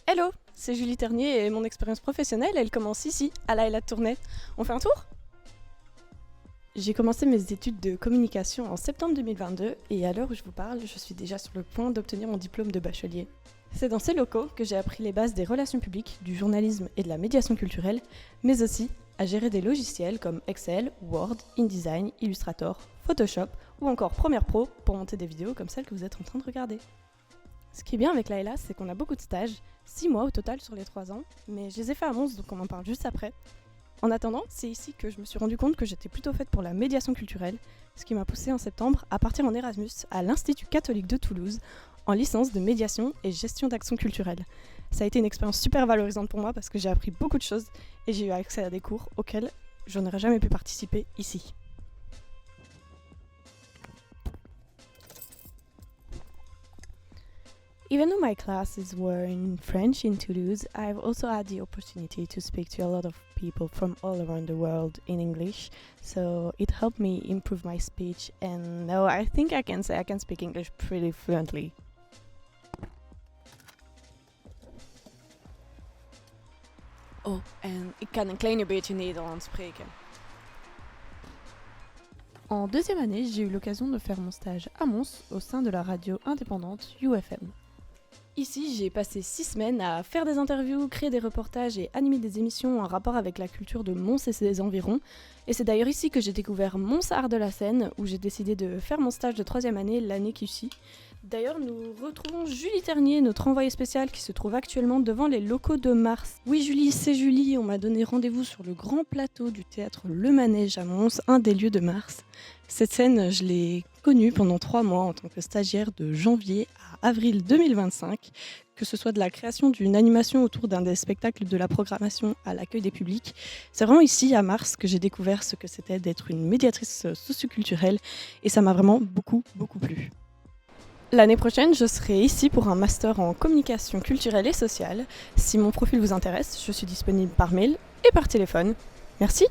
Hello, c'est Julie Ternier et mon expérience professionnelle, elle commence ici, à la Tournai. On fait un tour? J'ai commencé mes études de communication en septembre 2022 et à l'heure où je vous parle, je suis déjà sur le point d'obtenir mon diplôme de bachelier. C'est dans ces locaux que j'ai appris les bases des relations publiques, du journalisme et de la médiation culturelle, mais aussi à gérer des logiciels comme Excel, Word, InDesign, Illustrator, Photoshop ou encore Premiere Pro pour monter des vidéos comme celle que vous êtes en train de regarder. Ce qui est bien avec l'AELA, c'est qu'on a beaucoup de stages, 6 mois au total sur les 3 ans, mais je les ai fait à Mons, donc on en parle juste après. En attendant, c'est ici que je me suis rendu compte que j'étais plutôt faite pour la médiation culturelle, ce qui m'a poussée en septembre à partir en Erasmus à l'Institut catholique de Toulouse, en licence de médiation et gestion d'action culturelle. Ça a été une expérience super valorisante pour moi parce que j'ai appris beaucoup de choses et j'ai eu accès à des cours auxquels je n'aurais jamais pu participer ici. Even though my classes were in French in Toulouse, I've also had the opportunity to speak to a lot of people from all around the world in English, so it helped me improve my speech, and now I think I can say I can speak English pretty fluently. Oh, en ik kan een klein beetje Nederlands spreken. En deuxième année, j'ai eu l'occasion de faire mon stage à Mons au sein de la radio indépendante UFM. Ici, j'ai passé 6 semaines à faire des interviews, créer des reportages et animer des émissions en rapport avec la culture de Mons et ses environs. Et c'est d'ailleurs ici que j'ai découvert Mons Art de la Scène, où j'ai décidé de faire mon stage de 3e année l'année qui suit. D'ailleurs, nous retrouvons Julie Ternier, notre envoyée spéciale qui se trouve actuellement devant les locaux de Mars. Oui Julie, c'est Julie, on m'a donné rendez-vous sur le grand plateau du théâtre Le Manège à Mons, un des lieux de Mars. Cette scène, je l'ai connue pendant 3 mois en tant que stagiaire de janvier à avril 2025, que ce soit de la création d'une animation autour d'un des spectacles de la programmation à l'accueil des publics. C'est vraiment ici, à Mars, que j'ai découvert ce que c'était d'être une médiatrice socioculturelle et ça m'a vraiment beaucoup plu. L'année prochaine, je serai ici pour un master en communication culturelle et sociale. Si mon profil vous intéresse, je suis disponible par mail et par téléphone. Merci.